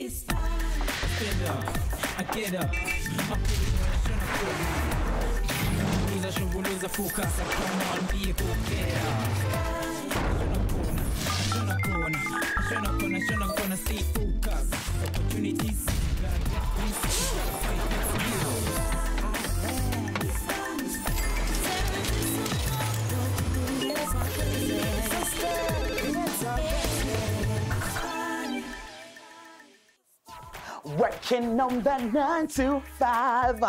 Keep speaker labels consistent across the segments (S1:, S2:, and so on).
S1: It's fine. Stand up, I get up. I'm feeling lose focus. Come on, be a go getter. I'm gonna stay focused. Opportunities.
S2: Working on that 9 to 5,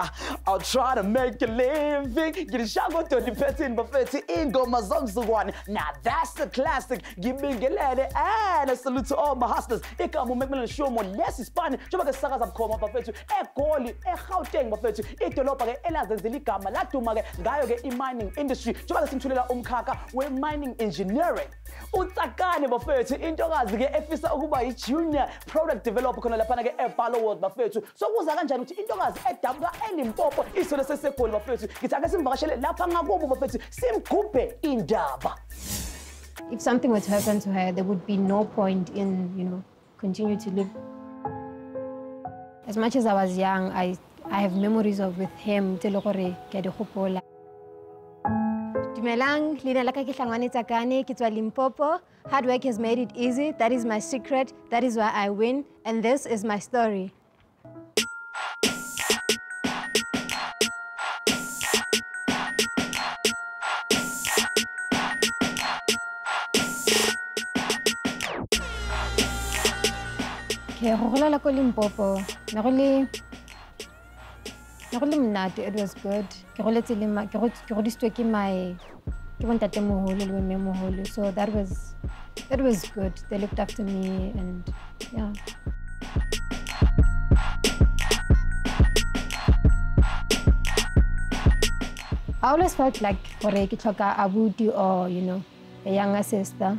S2: I'll try to make a living. Get a shot go to the petting buffet in go my one. Now that's the classic. Give me a lady and a salute to all my hustlers. They come make me show more less iSpani. Joba sagas of coma buffet to a call a houteng buffet to it to lopa elas and zilika malatu maga gayo in mining industry. Joba simchula umkaka we're mining engineering. Utakane buffet to intogas get efisa uba junior product developer kono lapana Barloworld bafethu so kuza kanjani ukuthi intokazi edabula elimpopo isole sesekoli bafethu ngithi ake simvakashele lapha ngakubo bafethu simgubhe indaba.
S3: If something were to happen to her, there would be no point in, continue to live. As much as I was young, I have memories of with him telokore ke di hopola. Dumelang, lina la ka ke hlangwane tsakane ke tswa Limpopo. Hard work has made it easy. That is my secret. That is why I win. And this is my story. Okay, hola la ko Limpopo. It was good. So that was good. They looked after me and yeah. I always felt like Abuti or a younger sister,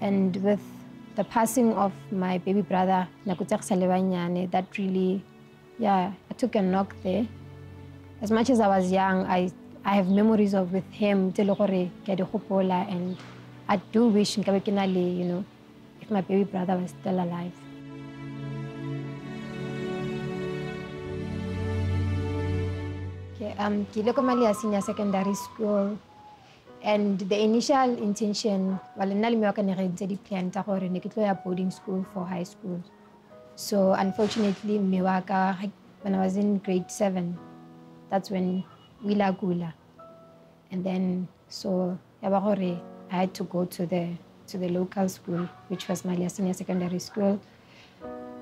S3: and with the passing of my baby brother that really, I took a knock there. As much as I was young, I have memories of with him and I do wish if my baby brother was still alive. Okay, senior secondary school, and the initial intention boarding school for high school. So unfortunately, when I was in grade 7, that's when we lagula, and then so I had to go to the local school, which was my senior secondary school.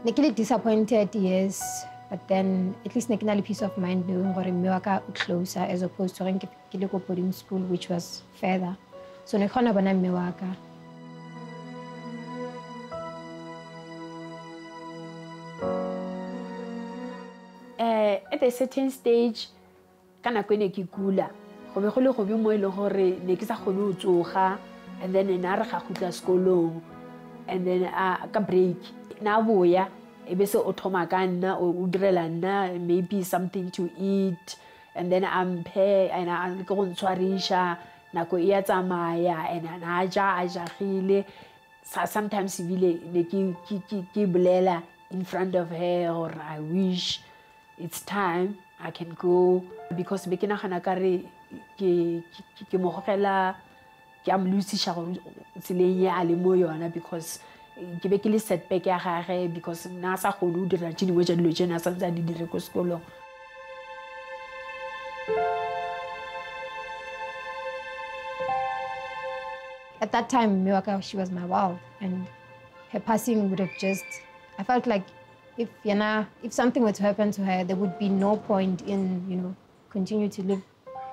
S3: Nikili disappointed, yes, but then at least nikili peace of mind knowing miwaka closer as opposed to kiliko boarding school, which was further. So nikona bana miwaka.
S4: At a certain stage, kana kwene kikula. Go be go le go be mo ile gore ne ke sa khone tsoga, and then ena re ga khutla sekolong, and then ka break na boya e be se o thoma ka nna o direla nna maybe something to eat, and then I'm pay and I go ntshwarisha nako e ya tsamaya and ana ja ajagile. Sometimes vile ne ke bolela in front of her, or I wish it's time I can go, because be ke nagana kare ke mo gogela ke am losisha go tseleng ya le mo yona, because ke be ke le setback ya gage, because na sa go do dira dingwe tša dilo tsena sa ntse di dire ko sekolong.
S3: At that time, Miwaka, she was my world, and her passing would have just, I felt like if something were to happen to her, there would be no point in, continue to live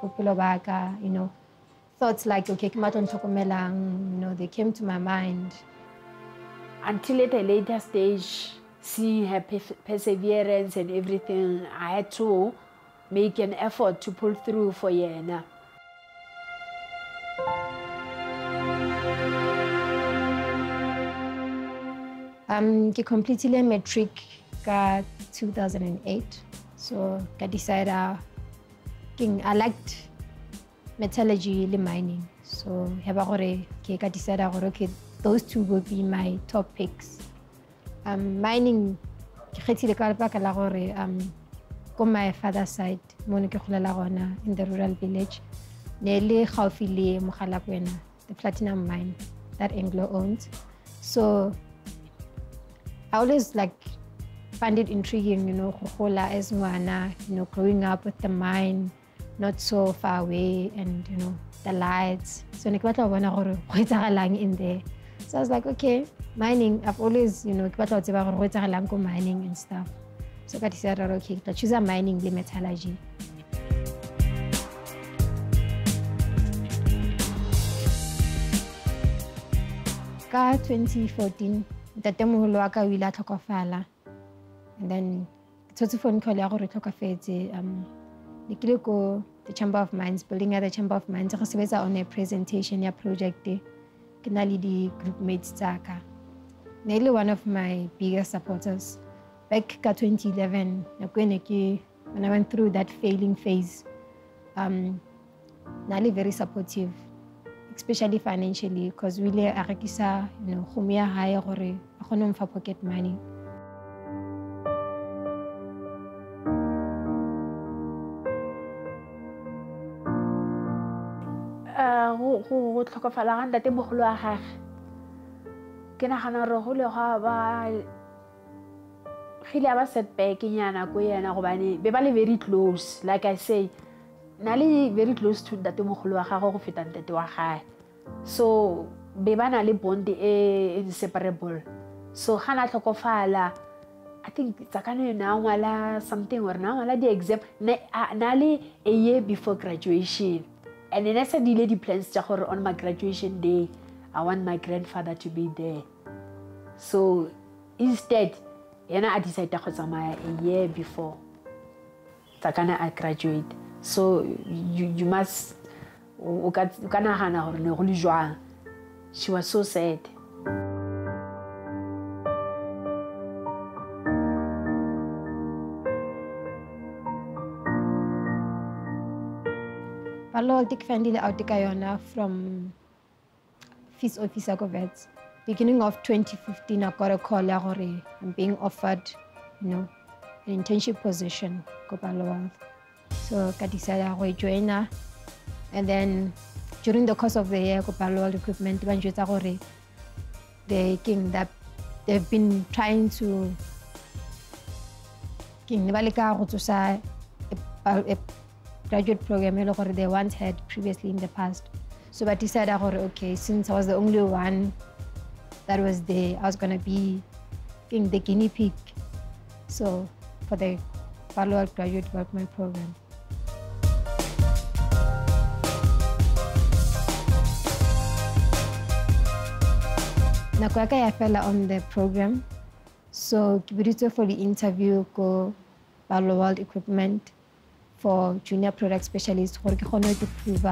S3: Upulobaka, Thoughts like, okay, they came to my mind.
S4: Until at a later stage, seeing her perseverance and everything, I had to make an effort to pull through for Yena.
S3: I completed a matric in 2008, so I decided I liked metallurgy and mining, so I decided okay, those two will be my top picks. Mining ke khethile ka lebaka la gore on my father's side mo ke golela gona in the rural village ne le gaufi le Mogalakwena, the platinum mine that Anglo owns. So I always like find it intriguing, you know, gogola as ngwana, you know, growing up with the mine not so far away, and you know, the lights. So ne ke batla bona gore go etsagalang in there. So I was like, okay, mining, I've always, you know, ke batla go tseba gore go etsagalang ko mining and stuff. So I decided, okay, let's choose a mining le metallurgy. Ka 2014, ntatemoholo wa ka o ile a tlhokafala, and then ke thotse phone call ya gore o tlhokafetse. Ne ke le ko the Chamber of Mines, building at the Chamber of Mines, go sebetsa on a presentation ya project ke na le di group mates tsa ka. Ne le one of my biggest supporters. Back in 2011, when I went through that failing phase, Nali very supportive, especially financially, because really arakisa, you know, khumia haya gore akhono mfa pocket money.
S4: Go tlhokafala ga ntate mogolo wa gagwe ke nagana gore go le ga ba khile aba setback nyana ko yena gobane be ba le very close, like I say, nale very close to ntate mogolo wa gagwe go feta ntate wa gagwe, so be ba na le bond e inseparable. So ga na tlhokofala, I think tsakane na ngwala something or na ngwala the exam nale a year before graduation, and then I said the plans on my graduation day I want my grandfather to be there. So instead I decided to go a year before Takana I graduate. So you must she was so sad.
S3: Barloworld ik findile autikayona from fees officer ko vets. Beginning of 2015, I got a call I'm being offered, you know, an internship position ko Barloworld. So I decided I join her. And then during the course of the year, ko Barloworld equipment, they've been trying to a graduate program they once had previously in the past. So I decided, okay, since I was the only one that was there, I was going to be the guinea pig. So for the Barloworld Graduate Development Program. I fell on the program. So I for the interview go Barloworld Equipment for junior product specialists to prove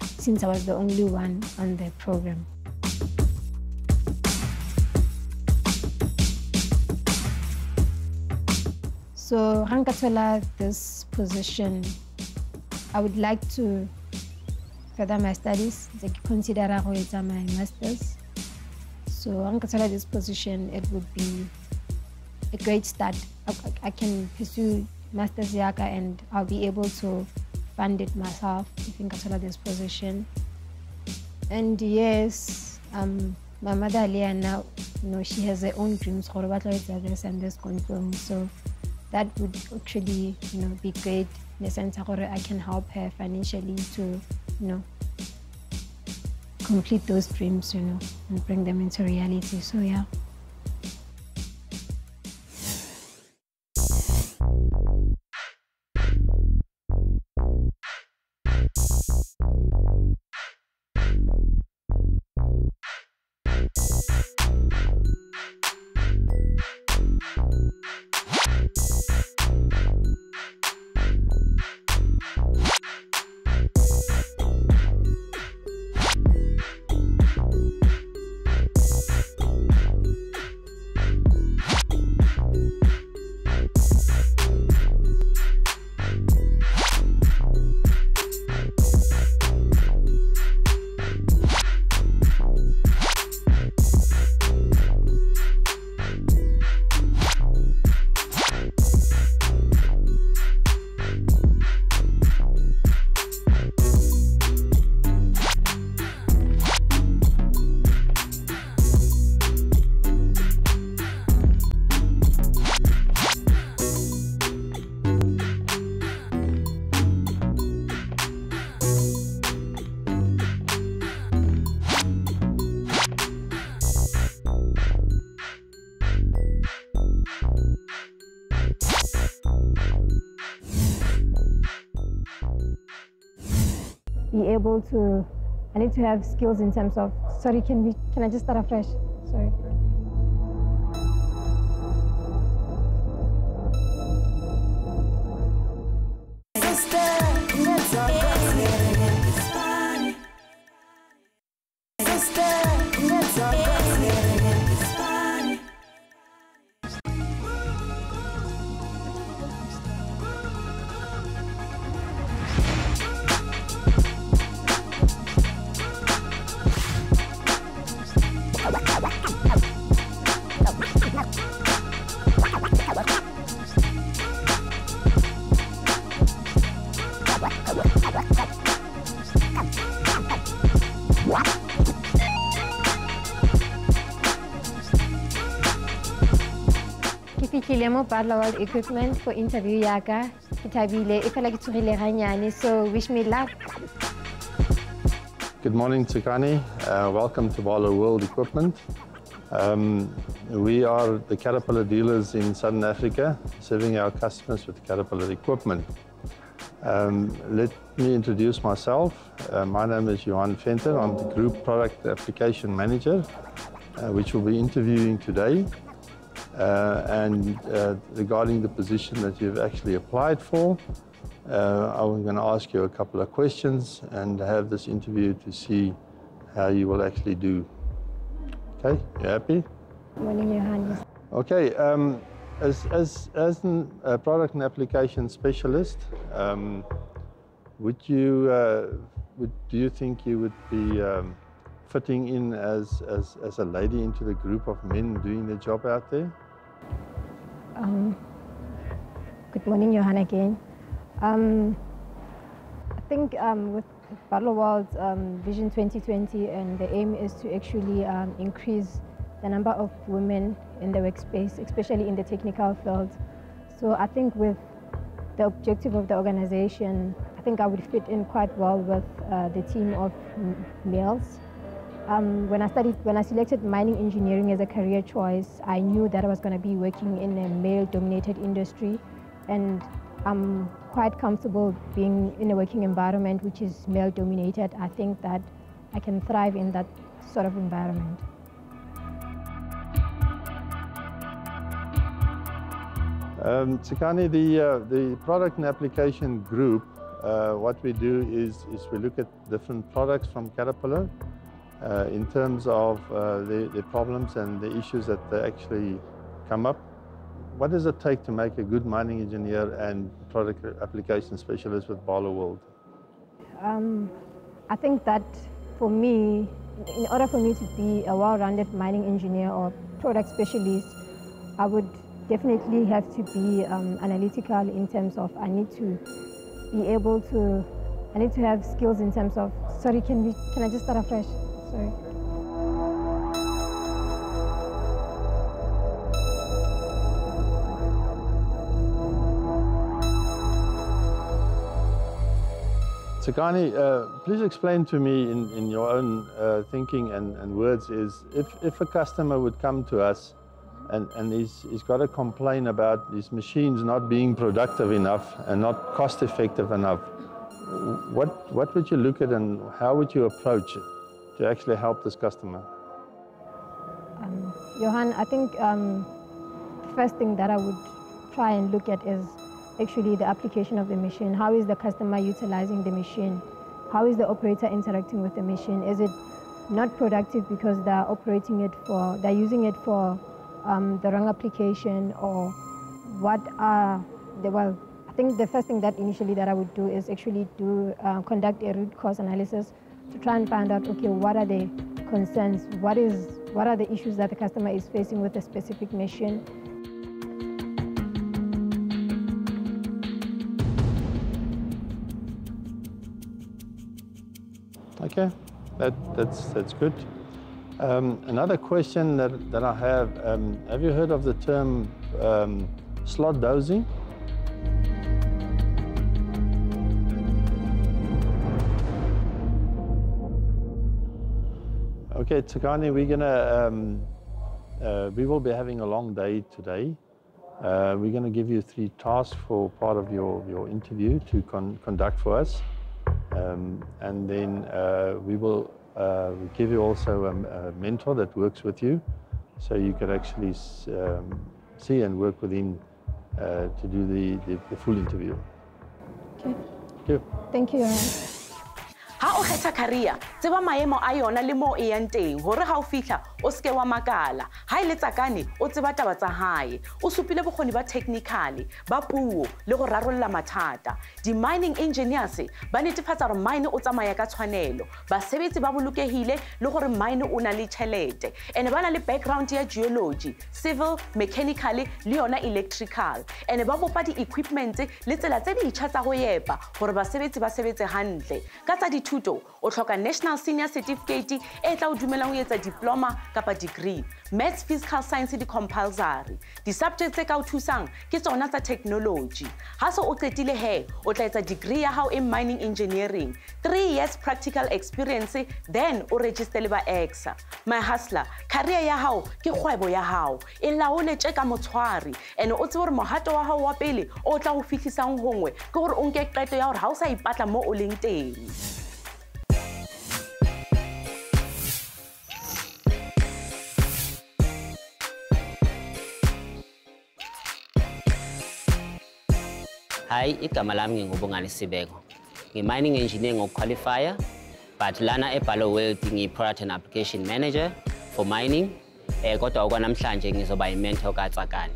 S3: since I was the only one on the program. So Rankatola, this position, I would like to further my studies. I consider my master's. So Rankatola, this position, it would be a great start. I can pursue master's yaka and I'll be able to fund it myself if I consider this position. And yes, my mother Liana, you know, she has her own dreams for what this and this confirm. So that would actually, you know, be great in the sense that I can help her financially to, you know, complete those dreams, you know, and bring them into reality. So yeah. be able to, I need to have skills in terms of, sorry, can I just start afresh? Sorry. Ke mo Barloworld equipment for interview yaka. Ke thabile e fela ke tsogile ganyane, so wish me luck.
S5: Good morning, Tsikani. Welcome to Barloworld Equipment. We are the Caterpillar dealers in Southern Africa, serving our customers with Caterpillar equipment. Let me introduce myself. My name is Johan Venter. I'm the Group Product Application Manager, which will be interviewing today. Regarding the position that you've actually applied for, I'm going to ask you a couple of questions and have this interview to see how you will actually do. Okay, you happy?
S3: Morning, Johan.
S5: Okay, as a product and application specialist, do you think you would be fitting in as a lady into the group of men doing their job out there?
S3: Good morning, Johan, again. I think with Barloworld's Vision 2020, and the aim is to actually increase the number of women in the workspace, especially in the technical field. So I think with the objective of the organization, I think I would fit in quite well with the team of males. When I selected mining engineering as a career choice, I knew that I was going to be working in a male-dominated industry, and I'm quite comfortable being in a working environment which is male-dominated. I think that I can thrive in that sort of environment.
S5: Tsikani, the product and application group, what we do is we look at different products from Caterpillar in terms of the problems and the issues that they actually come up. What does it take to make a good mining engineer and product application specialist with Barloworld?
S3: I think that for me, in order for me to be a well-rounded mining engineer or product specialist, I would definitely have to be analytical in terms of I need to have skills in terms of, sorry, can I just start afresh? Sorry.
S5: Tsikani, please explain to me in your own thinking and words is if a customer would come to us and he's got a complaint about his machines not being productive enough and not cost effective enough, what would you look at and how would you approach it to actually help this customer?
S3: Johan, I think the first thing that I would try and look at is actually the application of the machine. How is the customer utilizing the machine? How is the operator interacting with the machine? Is it not productive because they're using it for the wrong application, or what are the, well, I think the first thing that initially that I would do is actually conduct a root cause analysis to try and find out, okay, what are the concerns? What are the issues that the customer is facing with a specific machine?
S5: Okay, that's good. Another question that I have you heard of the term slot dosing? Okay, Tsikani, we will be having a long day today. We're going to give you 3 tasks for part of your interview to conduct for us. And then we will give you also a mentor that works with you, so you can actually see and work with him to do the full interview.
S3: Okay.
S5: Thank you.
S3: Thank you.
S2: Ha o kgetha career, tseba maemo a yona le mo e yang teng hore ha o fihla o ske wa makala. Ha ile Tsakane o tseba taba tsa hae, o supile bokgoni ba technically, ba puo le go rarolla mathata. Di mining engineers ba netefatsa hore mine o tsamaya ka tshwanelo, basebetsi ba bolokehile le gore mine o na le tšhelete. Ene ba na le background ya geology, civil, mechanical le yona electrical. Ene ba bopa di equipment le tsela tse di tsa go yepa gore basebetsi ba sebetse hantle. Ka tsa dithuto o tlhoka national senior certificate e tla o dumela ho etsa diploma kapa degree. Maths, physical science di compulsory. Di subjects tse ka o thusang ke tsona tsa technology. Ha so o qetile he o tla etsa degree ya hao in mining engineering, 3 years practical experience, then o register le ba exa. My hustler, career ya hao ke kgwebo ya hao, e laole tje ka motshwari, ene o tsebe hore mohato wa hao wa pele o tla go fihlisang hongwe ke gore o nke qeto ya hore ha o sa ipatla mo o leng teng.
S6: Hi, igama lami ngingubongani Sibeko. Ngi-mining engineer ngokuqualifier, but lana eBarloworld ngi-product and application manager for mining. Kodwa okwanamhlanje ngizoba i-mentor kaTsakane.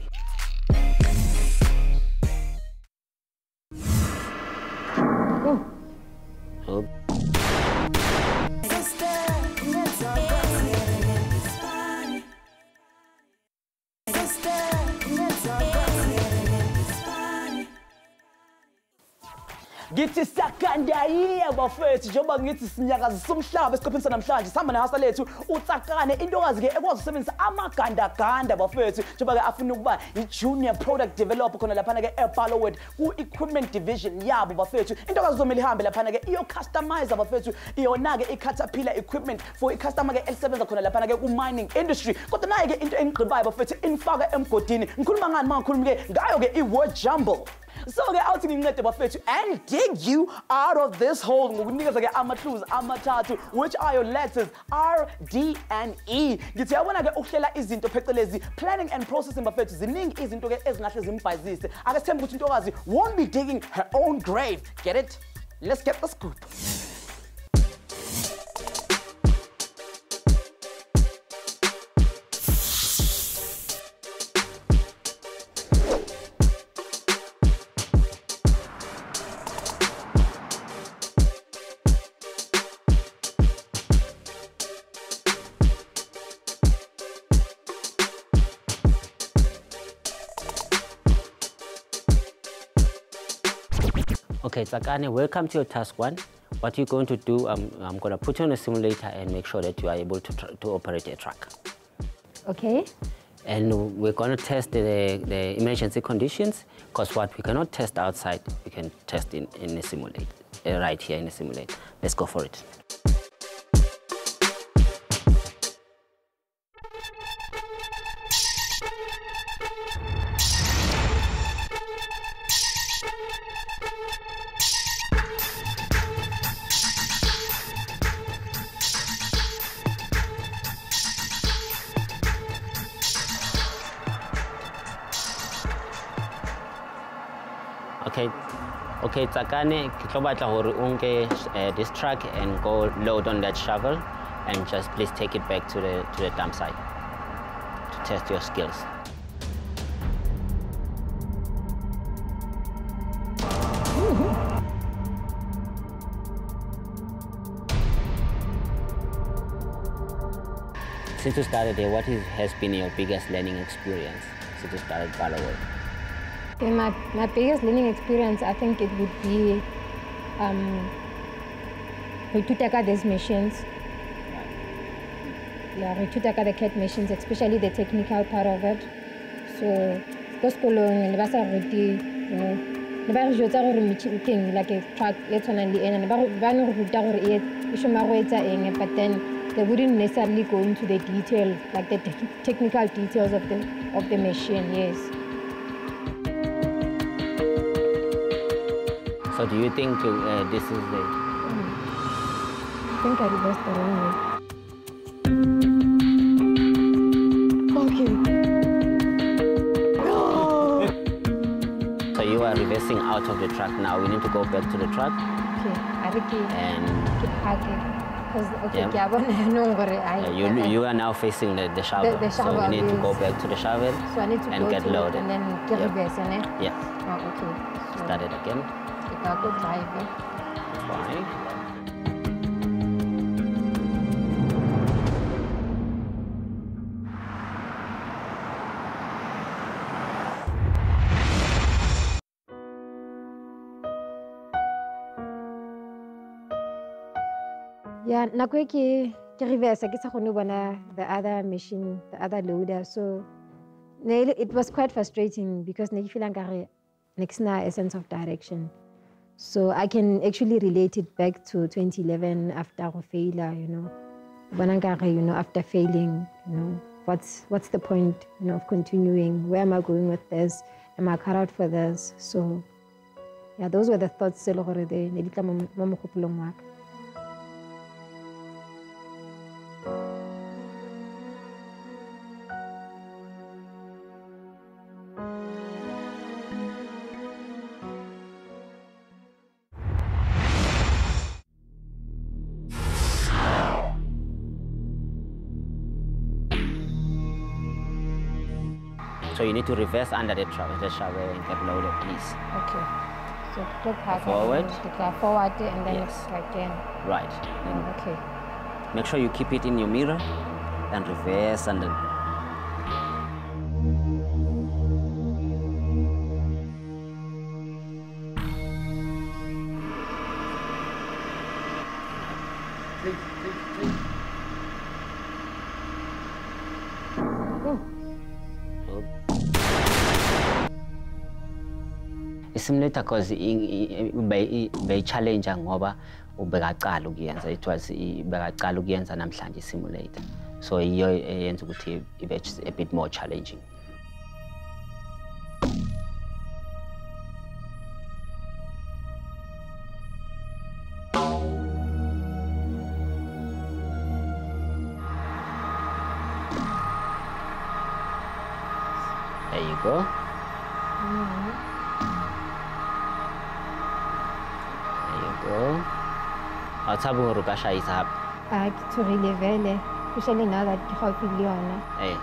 S2: Ngithi sakandaiya bafethu njengoba ngithi sinyakaza somhlaba esiqopheni sanamhlanje sihamba nehasa lethu uTsakane intokazi ke ekwazi ukusebenzisa amagandaganda bafethu njengoba ke afuna ukuba i-junior product developer khona lapha ke eBarloworld ku-equipment division yabo bafethu. Intokazi uzomela ihambe lapha ke iyo customizer bafethu iyona ke i-Caterpillar equipment for i-customer ke elisebenza khona lapha ke ku-mining industry. Kodwa naye ke into engigqibayo bafethu infaka emgodini. Ngikhuluma ngani mangikhuluma ke ngayo ke i-word jumble. So ke awuthi ngincede bafethu and dig you out of this hole ngokunikeza ke ama-clues amathathu, which are your letters R, D and E. Ngithi yabona ke ukuhlela izinto phecelezi planning and processing bafethu ziningi izinto ke ezingahle zimbhayizise. Ake sithembe ukuthi intokazi won't be digging her own grave. Get it? Let's get the scoop.
S6: Okay, Tsakane, welcome to your task 1. What you're going to do, I'm going to put you on a simulator and make sure that you are able to operate a truck.
S3: Okay.
S6: And we're going to test the emergency conditions, because what we cannot test outside, we can test in a simulator, right here in the simulator. Let's go for it. Okay, Tsakane, ke tlo batla hore o nke this truck and go load on that shovel, and just please take it back to the dump site to test your skills. Since you started here, what has been your biggest learning experience since you started Barloworld?
S3: Okay, my biggest learning experience, I think it would be to take out these machines. Yeah, to take out the CAT machines, especially the technical part of it. So, because kolong le basa ruti, le ba jotsa gore meeting like a truck le tshwana le ena, ba no ruta gore e shoma go etsa eng, but then they wouldn't necessarily go into the detail, like the technical details of the machine. Yes.
S6: So do you think this is
S3: think I reversed the wrong way. Okay. No!
S6: So you are reversing out of the track now. We need to go back to the track.
S3: Okay, I think
S6: And
S3: because okay,
S6: yeah. You are now facing the shovel.
S3: The shovel,
S6: so we need to go
S3: yes.
S6: back to the shovel
S3: So I need to
S6: and
S3: go
S6: get
S3: to
S6: loaded.
S3: it and then get reverse, and
S6: Yeah.
S3: oh, okay. So
S6: Start it again.
S3: if I go drive it.
S6: Fine.
S3: Yeah, nako ke reverse ke sa kgone bona the other machine, the other loader. So it was quite frustrating because ne ke feel nkare next na a sense of direction. So I can actually relate it back to 2011 after failure, you know. Bona nkare, you know, after failing, you know, what's the point, you know, of continuing? Where am I going with this? Am I cut out for this? So yeah, those were the thoughts tse le gore ne di tla mo mogopolong wa ka.
S6: So you need to reverse under the shovel and get loaded, please.
S3: Okay. So click back
S6: Forward.
S3: Forward and then
S6: Yes.
S3: it's again.
S6: Right.
S3: Oh, okay.
S6: Make sure you keep it in your mirror and reverse and then. Simulator because be challenge ngoba ubekaqala ukuyenza, it was ubekaqala ukuyenza namhlanje simulator, so iyo eyenza ukuthi ibe a bit more challenging. There you go. Especially
S3: now that you have Leona.
S6: Hey.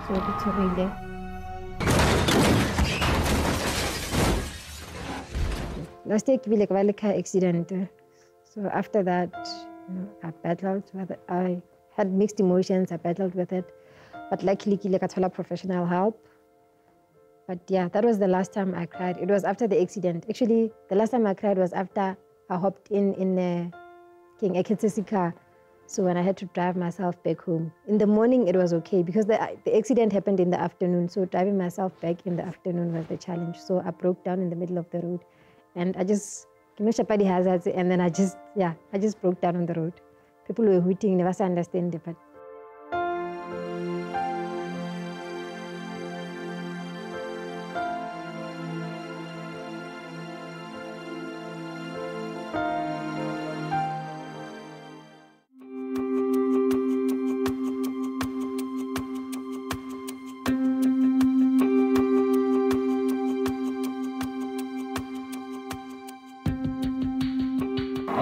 S3: So it's really. Last year, I had a car accident. So after that, you know, I battled with it. I had mixed emotions. I battled with it, but luckily, I got professional help. But yeah, that was the last time I cried. It was after the accident. Actually, the last time I cried was after I hopped in a Kitsisi car. So when I had to drive myself back home. In the morning, it was okay because the accident happened in the afternoon. So driving myself back in the afternoon was the challenge. So I broke down in the middle of the road. And I just, the hazards, and then I just broke down on the road. People were hooting, never understand it, but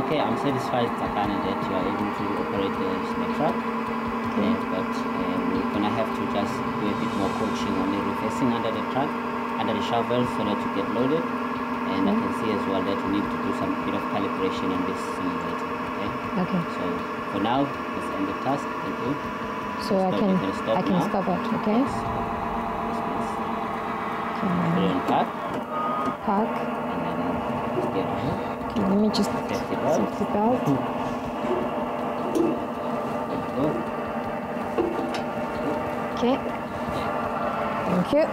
S6: okay, I'm satisfied, Takana, that you are able to operate the truck. Okay. But we're going to have to just do a bit more coaching on the reversing under the truck, under the shovel, so that you get loaded. And I can see as well that we need to do some bit of calibration on this simulator. Okay. So for now, let's end the task. Thank you.
S3: so I can stop it, okay?
S6: Yes, please. Put it on park.
S3: Park.
S6: And then steer ahead.
S3: Okay, let me just
S6: Safety belt.
S3: safety belt.
S6: Go.
S3: Okay. Thank you.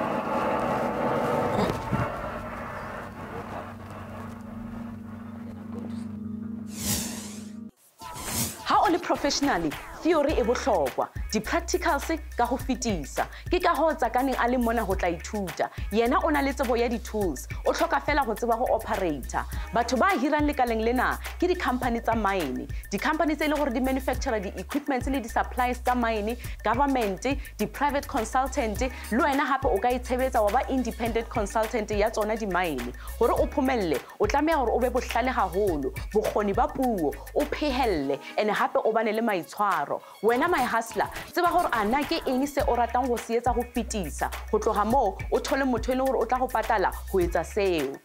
S2: How only professionally, theory e bohlokwa.
S7: di-practicals ka go fetisa ke ka go Tsakaneng a le mona go tla ithuta yena o na le tsebo ya di-tools o tlhoka fela go tseba go operator batho ba hirang lekaleng lena ke di-company tsa mine di-company tse e le gore di manufacture di-equipments le di-supplies tsa mine government di-private consultant le wena gape o ka itshebetsa wa ba independent consultant ya tsona di-mine gore o phomelle o tlameya gore o be bohlale gagolo bokgoni ba puo o phehelle ene gape o bane le maitshwaro wena my hustler tseba gore ana ke eng se o ratang go se etsa go fetisa go tloga moo o thole motho e le gore o tla go patala go etsa seo.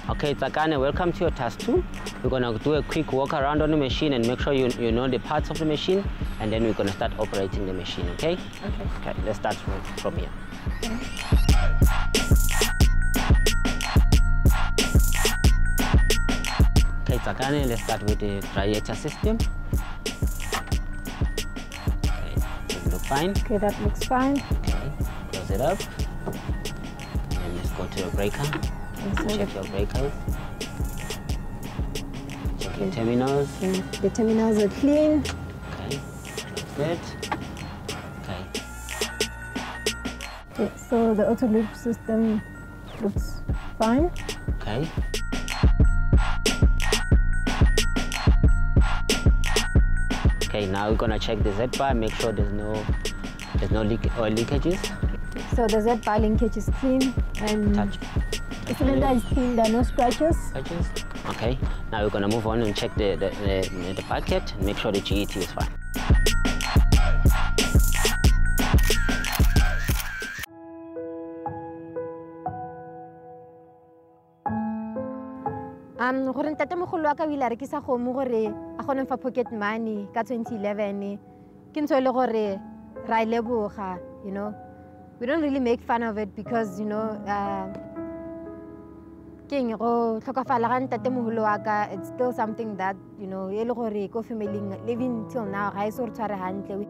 S6: Okay, Tsakane, welcome to your task 2. We're going to do a quick walk around on the machine and make sure you know the parts of the machine, and then we're going to start operating the machine, okay? Okay, let's start from here. Okay, Tsakane, let's start with the radiator system. Okay, does it look fine?
S3: Okay, that looks fine.
S6: Okay, close it up. And let's go to your breaker. Check your breakers. Check your terminals.
S3: Okay. The terminals are clean.
S6: Okay, close it. Okay.
S3: Okay, so the auto loop system looks fine.
S6: Okay. Okay, now we're gonna check the Z bar, make sure there's no oil leakages.
S3: So the Z bar linkage is clean and
S6: Touch.
S3: the cylinder is clean, there are no scratches.
S6: Okay, now we're gonna move on and check the bucket and make sure the GET is fine.
S3: Gore ntatemogolo wa ka o ile a rekisa kgomo gore a kgone fa pocket money ka 2011 ke ntho e le gore ra e leboga, you know. We don't really make fun of it because, you know, ke eng go tlhokafala ga ntatemogolo wa ka, it's still something that, you know, e le gore ko family living till now ga e se re tshware hantle.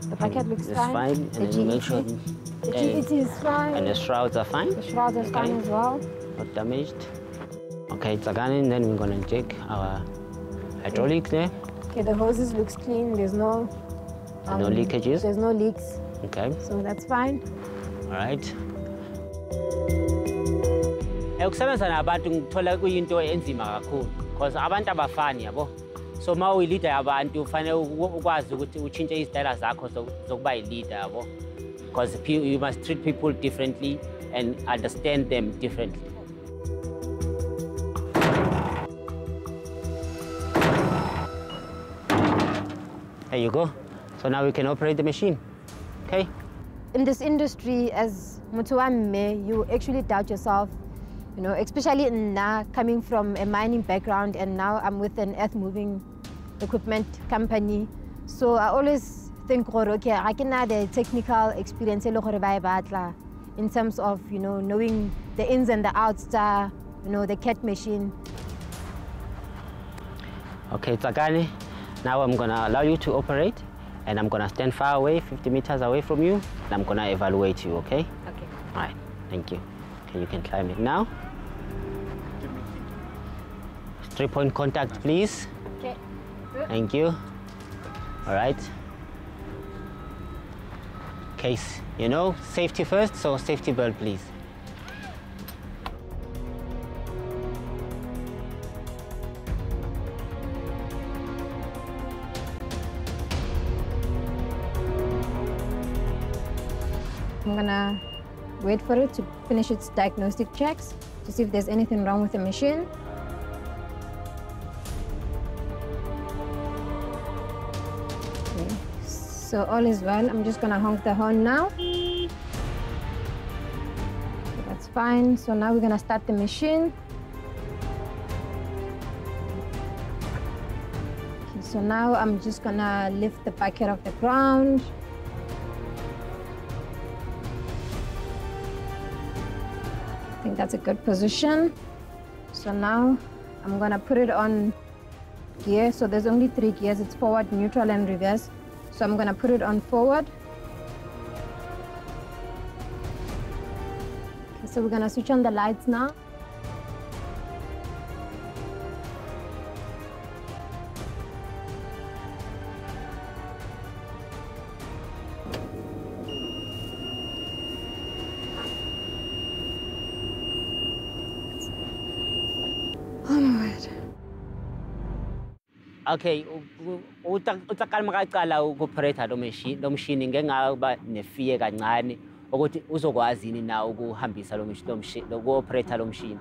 S3: The bucket looks fine.
S6: And then make sure
S3: the GET is fine.
S6: And the shrouds are fine.
S3: The shrouds are fine as well.
S6: Not damaged. Okay, Tsakane, then we're gonna check our hydraulics there.
S3: Okay, the hoses looks clean. There's no
S6: no leakages.
S3: There's no leaks.
S6: Okay.
S3: So that's fine.
S6: All right. Ukusebenza nabantu ngithola kuyinto enzima kakhulu because abantu abafani yabo. So ma uyi-leader yabantu ufanele ukwazi ukuthi uchintshe izitayela zakho zokuba yi-leader yabo, because you must treat people differently and understand them differently. There you go. So now we can operate the machine. Okay?
S3: In this industry, as Mutuamme, you actually doubt yourself, you know, especially now coming from a mining background, and now I'm with an earth-moving equipment company. So I always think, okay, I can add a technical experience in terms of, you know, knowing the ins and the outs, you know, the CAT machine.
S6: Okay, Tsakane, now I'm going to allow you to operate, and I'm going to stand far away, 50 meters away from you, and I'm going to evaluate you, okay?
S3: Okay.
S6: All right, thank you. Okay, you can climb it now. 3-point contact, please.
S3: Okay.
S6: Thank you. All right. case, you know, safety first, so safety belt, please.
S3: I'm gonna wait for it to finish its diagnostic checks to see if there's anything wrong with the machine. Okay. So all is well. I'm just gonna honk the horn now. Okay, that's fine. So now we're gonna start the machine. Okay, so now I'm just gonna lift the bucket off the ground. I think that's a good position. So now I'm gonna put it on gear. So there's only 3 gears. It's forward, neutral, and reverse. So I'm gonna put it on forward. Okay, so we're gonna switch on the lights now. Oh my word.
S6: Okay, utakal makaqala uku-operate lo machine ngengaba nefear kancane ukuthi uzokwazi yini na ukuhambisa uku-operate lo machine.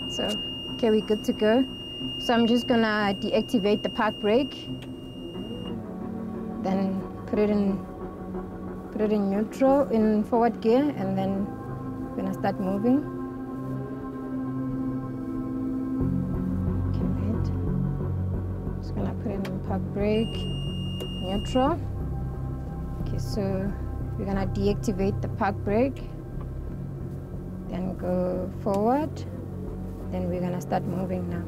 S3: So, okay, we're good to go. So I'm just gonna deactivate the park brake, then put it in neutral, in forward gear, and then we're gonna start moving. Put it in park brake, neutral. Okay, so we're gonna deactivate the park brake, then go forward, then we're gonna start moving now.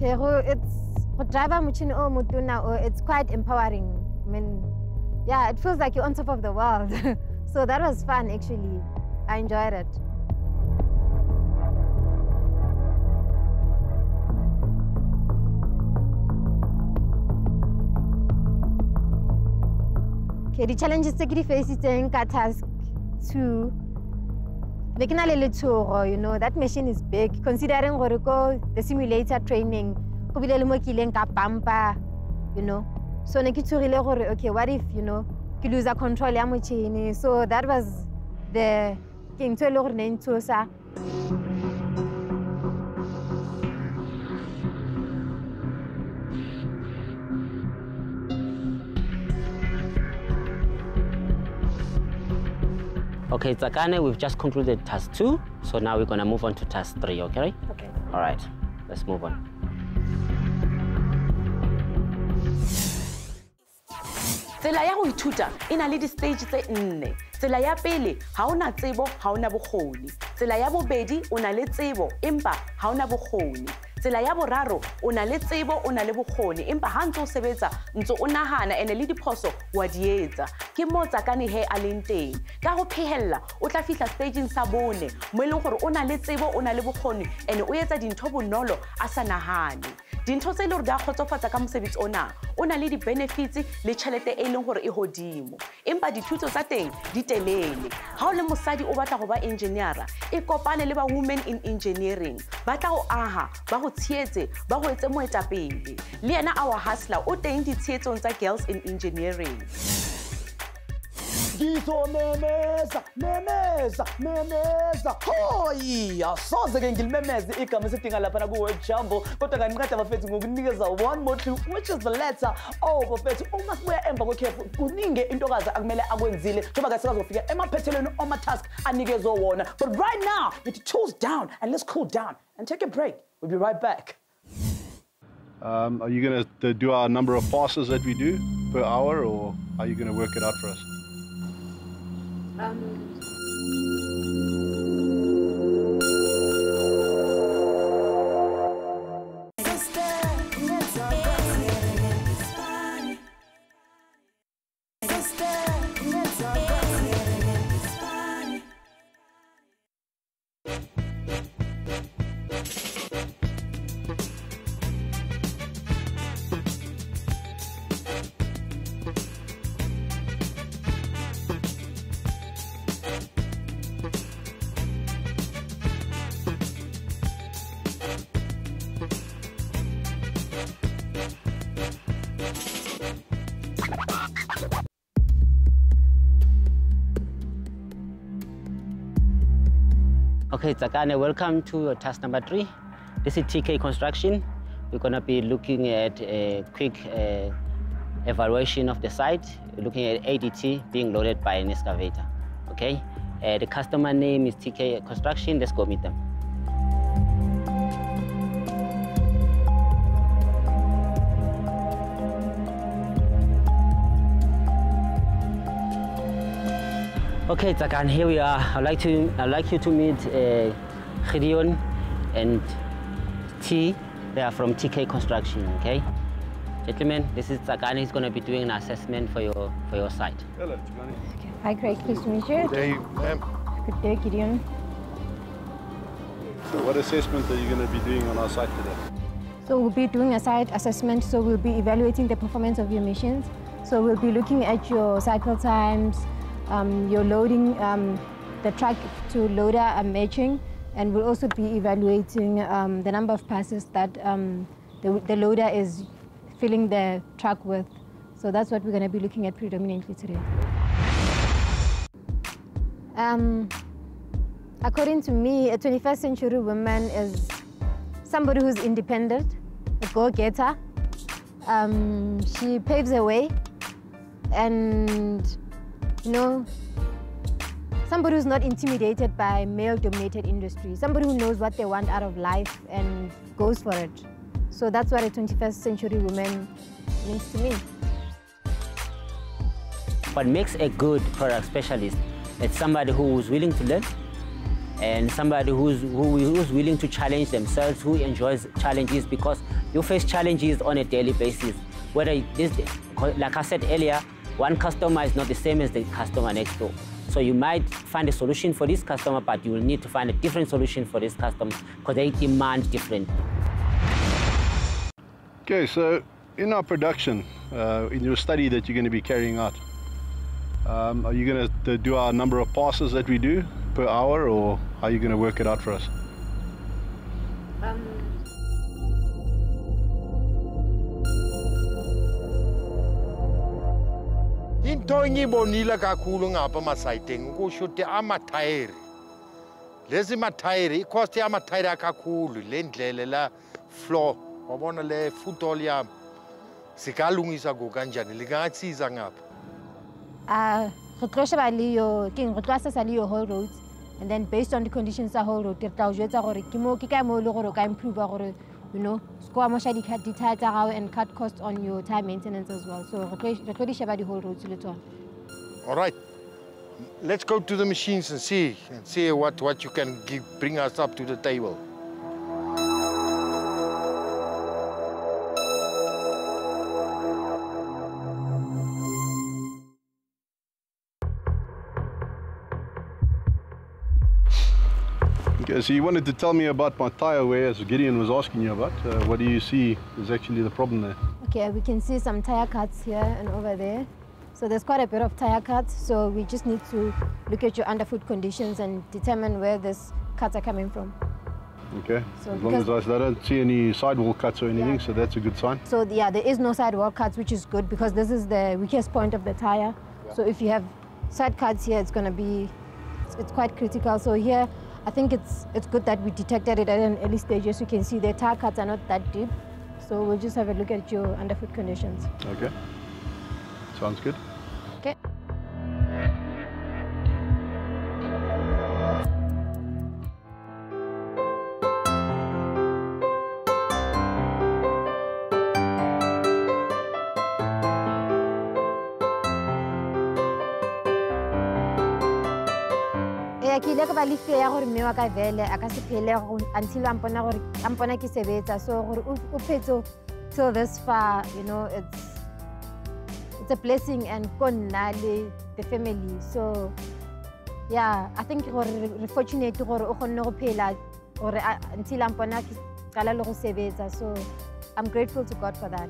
S3: Okay, it's quite empowering. I mean, yeah, it feels like you're on top of the world. So that was fun, actually. I enjoyed it. Okay, the challenges that we face in task 2. You know, that machine is big. Considering the simulator training, you know. So okay, what if, you know, you lose a control ya machine? So that was the thing to learn to sa.
S6: Okay, Tsakane, we've just concluded task 2, so now we're gonna move on to task 3, okay?
S3: Okay.
S6: All right, let's move on.
S7: Tsela ya go ithuta e na le di-stage tse 4. Tsela ya pele ha ona tsebo ha ona bokgoni. Tsela ya bobedi o na le tsebo empa ha ona bokgoni. Tsela ya boraro o na le tsebo o na le bokgoni empa ha ntse o sebetsa ntse o nahana ene le diphoso wa di etsa. Ke mo Tsakane he a leng teng. Ka go phehella o tla fihla stageng sa 4 mo eleng gore o na le tsebo o na le bokgoni ene o etsa dintho bonolo a sa nahane. Dintho tse le gore di a kgotsofatsa ka mosebetsi ona o na le di-benefits le tšhelete e leng gore e godimo empa dithuto tsa teng di telele. Ha o le mosadi o batla go ba engineera e kopane le ba women in engineering ba tla go aha ba go tsheetse ba go etse moetapele le yena our hustler o teng ditsheetsong tsa girls in engineering.
S2: Memeza, memeza, memeza. Hoyi, asoze ke ngilimemeze igama esidinga lapha na ku Word Jumble. Kodwa kanqeda bafethu ngokunikeza one more clue, which is the letter O. Bafethu uma sibuya emva kwekhefu kuninge intokazi akumele akwenzile njengoba ke sikazofika emaphethelweni oma task anikezwe wona. But right now, get your tools down and let's cool down and take a break. We'll be right back.
S8: Are you going to do our number of passes that we do per hour, or are you going to work it out for us?
S1: Sister.
S6: Okay, Tsakane, welcome to task number 3. This is TK Construction. We're going to be looking at a quick evaluation of the site, looking at ADT being loaded by an excavator. Okay, the customer name is TK Construction. Let's go meet them. Okay, Tsakan, here we are. I'd like you to meet Gideon and T. They are from TK Construction. Okay, gentlemen, this is Tsakan. He's going to be doing an assessment for your site.
S8: Hello, Tsakani.
S3: Okay. Hi, Craig. Pleased to meet you.
S8: Good day, ma'am.
S3: Good day, Gideon.
S8: So what assessment are you going to be doing on our site today?
S3: So we'll be doing a site assessment. So we'll be evaluating the performance of your machines. So we'll be looking at your cycle times, your loading, the truck to loader matching, and we'll also be evaluating the number of passes that the loader is filling the truck with. So that's what we're going to be looking at predominantly today. According to me, a 21st century woman is somebody who's independent, a go-getter. She paves the way, and somebody who's not intimidated by male-dominated industry, somebody who knows what they want out of life and goes for it. So that's what a 21st century woman means to me.
S6: What makes a good product specialist is somebody who's willing to learn and somebody who's willing to challenge themselves, who enjoys challenges, because you face challenges on a daily basis. Whether this, like I said earlier, one customer is not the same as the customer next door. So you might find a solution for this customer, but you will need to find a different solution for this customer because they demand different.
S8: Okay, so in our production, in your study that you're going to be carrying out, are you going to do our number of passes that we do per hour, or how are you going to work it out for us?
S9: Into ngibonile kakhulu ngapha masayiteng ukushuthi amathayiri. Lezi mathayiri i-cost yamathayiri akakhulu le ndlele la floor wabona le foothold yami sikalungisa kanjani lingatsiza ngapha.
S3: Re tlo sheba le yo ke re tlo assessa le yo whole roads, and then based on the conditions of whole road re tla o jwetsa gore ke kae mo le gore o ka improve gore score mosha di tire tsa gago and cut costs on your tire maintenance as well. So re tlo di sheba di whole roads le tsona.
S9: All right, let's go to the machines and see what you can bring us up to the table.
S8: Okay, so you wanted to tell me about my tire wear, as Gideon was asking you about. What do you see is actually the problem there?
S3: Okay, we can see some tire cuts here and over there. So there's quite a bit of tire cuts. So we just need to look at your underfoot conditions and determine where these cuts are coming from.
S8: Okay,
S3: so
S8: as long as I don't see any sidewall cuts or anything, so that's a good sign.
S3: So yeah, there is no sidewall cuts, which is good because this is the weakest point of the tire. Yeah. So if you have side cuts here, it's going to be, it's quite critical. So here, I think it's good that we detected it at an early stage. As you can see, the tire cuts are not that deep. So we'll just have a look at your underfoot conditions.
S8: Okay, sounds good.
S3: Okay. Ke ile ka ba le fear ya gore mme wa ka vele a ka se phele until ampona ke sebetsa, so gore o phetso till this far, it's a blessing and konna le the family. So yeah, I think gore re fortunate gore o kgonne go phela gore until ampona ke qala le go sebetsa, so I'm grateful to God for that.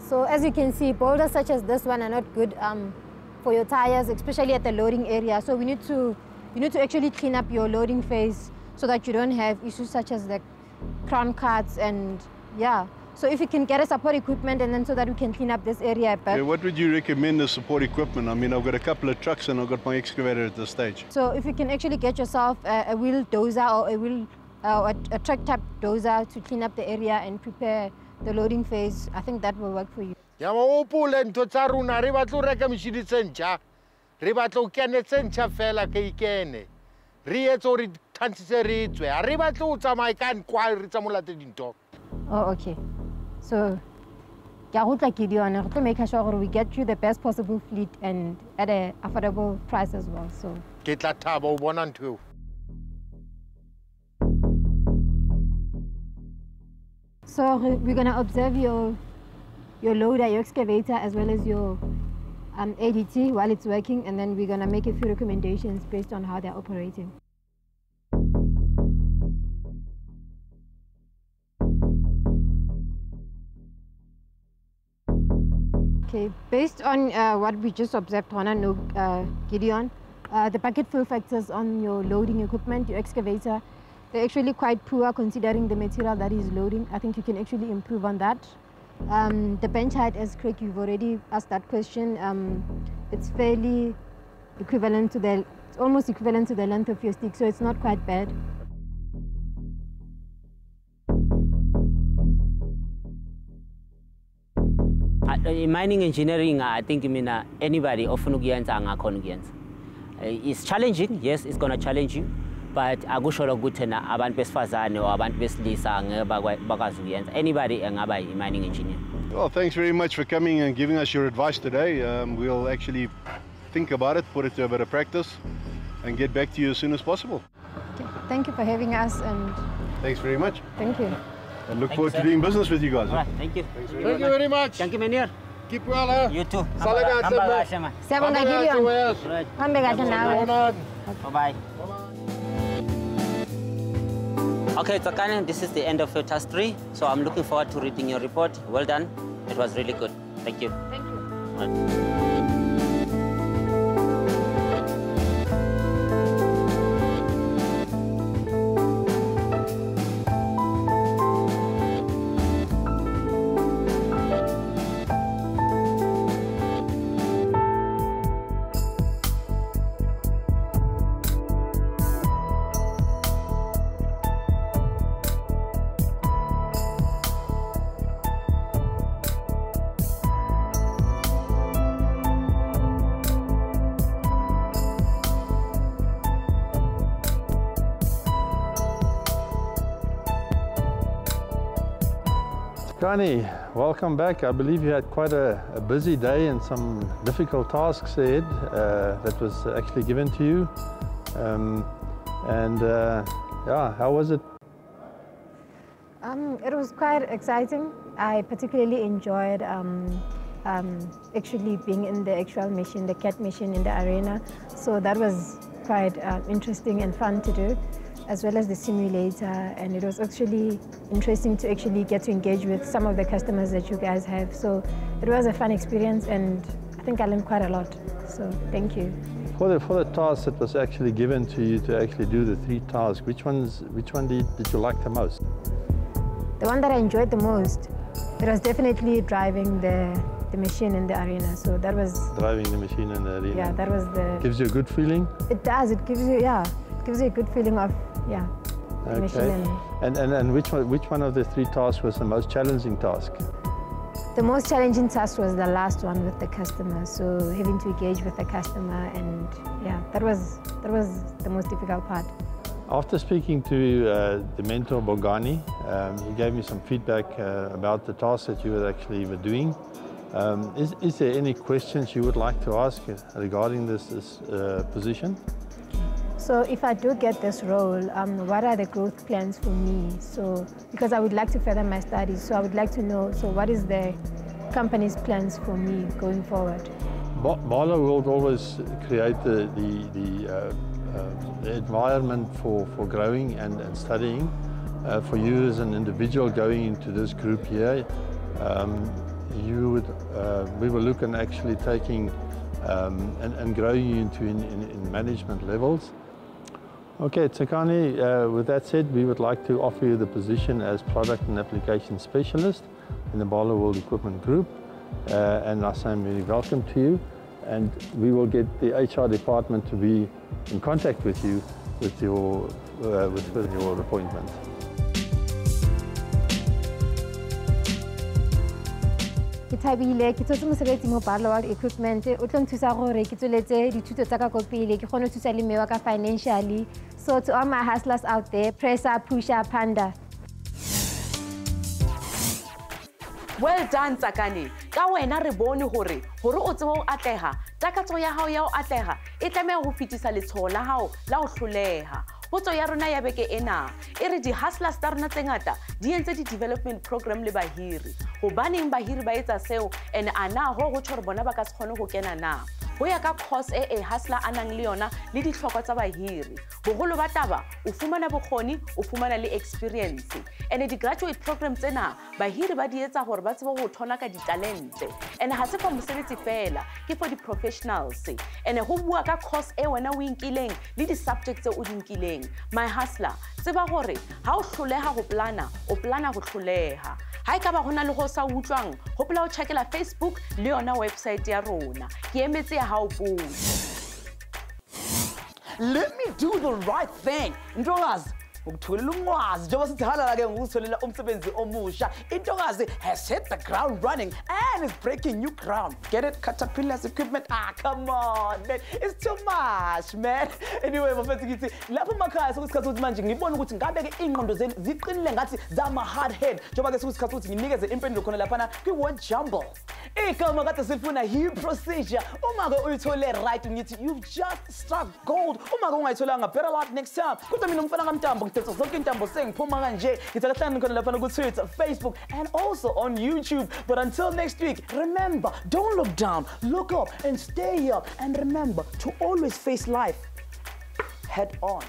S3: So as you can see, boulders such as this one are not good for your tires, especially at the loading area. So you need to actually clean up your loading phase so that you don't have issues such as the crown cuts and yeah, So if you can get a support equipment and then so that we can clean up this area a bit.
S8: Okay, what would you recommend as support equipment? I mean, I've got a couple of trucks and I've got my excavator at this stage.
S3: So if you can actually get yourself a wheel dozer or a truck tap dozer to clean up the area and prepare the loading phase, I think that will work for you.
S9: Ya mo opole ntho tsa rona re batla ho reka machine tse ntjha. Re batla ho kene tse ntjha fela ke ikene. Re etse hore tshantse re tswe. Ha re batla ho tsamaya ka nkwa re tsamolate dintho.
S3: Oh, okay. So, to make sure we get you the best possible fleet and at an affordable price as well. So,
S9: Ke tla thaba ho bona ntho.
S3: So we're going to observe your loader, your excavator, as well as your ADT while it's working, and then we're going to make a few recommendations based on how they're operating. Okay, based on what we just observed, Gideon, the bucket fill factors on your loading equipment, your excavator, they're actually quite poor considering the material that is loading. I think you can actually improve on that. The bench height, as Craig, you've already asked that question. It's fairly equivalent to it's almost equivalent to the length of your stick, so it's not quite bad.
S6: In mining engineering, I think anybody often it's challenging. Yes, it's going to challenge you. But akusho ukuthi na abantu besifazane or abantu besilisa bakwazi ukuyenza. Anybody engaba a mining engineer.
S8: Well, thanks very much for coming and giving us your advice today. We'll actually think about it, put it to a bit of practice, and get back to you as soon as possible.
S3: Okay. Thank you for having us, and
S8: thanks very much.
S3: Thank you.
S8: And look forward to doing business with you guys.
S6: All right, thank you.
S9: Thank you very much.
S6: Thank you, meneer.
S9: Keep well, huh?
S6: You too. Bye-bye. Okay, Tsakane, this is the end of your task 3. So I'm looking forward to reading your report. Well done. It was really good. Thank you.
S3: Thank you.
S6: All right.
S5: Kani, welcome back. I believe you had quite a busy day and some difficult tasks ahead that was actually given to you. Yeah, how was it?
S3: It was quite exciting. I particularly enjoyed actually being in the actual machine, the CAT machine in the arena. So that was quite interesting and fun to do, as well as the simulator, and it was actually interesting to actually get to engage with some of the customers that you guys have. So it was a fun experience, and I think I learned quite a lot. So thank you.
S5: For the task that was actually given to you to actually do the 3 tasks, which one did you like the most?
S3: The one that I enjoyed the most, it was definitely driving the machine in the arena. So that was
S5: driving the machine in the arena.
S3: Yeah, that was the.
S5: Gives you a good feeling.
S3: It does. It gives you gives you a good feeling of the machine.
S5: And which one of the 3 tasks was the most challenging task?
S3: The most challenging task was the last one with the customer. So having to engage with the customer, and that was the most difficult part.
S5: After speaking to the mentor Bongani, he gave me some feedback about the tasks that you were actually doing. Is there any questions you would like to ask regarding this position?
S3: So if I do get this role, what are the growth plans for me? So because I would like to further my studies, so I would like to know, so what is the company's plans for me going forward?
S5: Barloworld always create the environment for growing and studying. For you as an individual going into this group here, we will look at actually taking and growing you into in management levels. Okay, Tsakani, with that said, we would like to offer you the position as Product and Application Specialist. in the Barloworld Equipment Group. And I say very welcome to you. And we will get the HR department to be in contact with you with your appointment.
S3: Ke thabile ke tsotse mosebetsi mo Barloworld Equipment o tlo nthusa gore ke tsweletse dithuto tsa ka ko pele ke kgone go thusa le mme wa ka financially. So to all my hustlers out there, presser, pusher, panda.
S7: Well done, Tsakane. Ka wena re bone hore o tsebe ho atleha, takatso ya hao ya ho atleha e tlameha ho fetisa letshoho la hao la ho hloleha. Potso ya rona ya beke ena e re di-hustlers tsa rona tse ngata di entse di-development program le bahiri. Hobaneng bahiri ba etsa seo and ana ho go tshware bona ba ka se kgone ho kena na? Ho ya ka course e hustler a nang le yona le ditlhoko tsa bahiri. Boholo ba taba o fumana bokgoni, o fumana le experience. And di-graduate program tsena bahiri ba di etsa hore ba tsebe ho thola ka ditalente. And ha se for mosebetsi fela, ke for di-professionals. And ho bua ka course e wena o inkileng le di-subjects tse o di nkileng. My hustler, tseba hore ha o hloleha ho plana, o plana ho hloleha. Ha e ka ba hona le go sa utlwang, hopola o checkela Facebook le yona website ya rona. Ke emetse ya hao pula.
S2: Let me do the right thing. Ntokazi, ukutholela umwazi njengoba sithi halala ke ngokutholela umsebenzi omusha. Intokazi has hit the ground running and is breaking new ground. Get it? Caterpillar's equipment. Ah, come on, man. It's too much, man. Anyway, mafethu ngithi lapho emakhaya sokusikhathi ukuthi manje ngibona ukuthi ngabe ke ingqondo zenu ziqinile ngathi zama hard head. Njengoba ke sokusikhathi ukuthi nginikeze impendulo khona lapha kwi-word jumble. Igama kade silifuna hi procedure. Uma ke uyithole right ngithi you've just struck gold. Uma ke ungayitholanga better luck next time. Kodwa mina umfana kaMtambo ngithethe zonke intambo sengiphuma kanje. Ngithathana khona lapha ku Twitter, Facebook and also on YouTube. But until next week, remember, don't look down, look up and stay up and remember to always face life head on.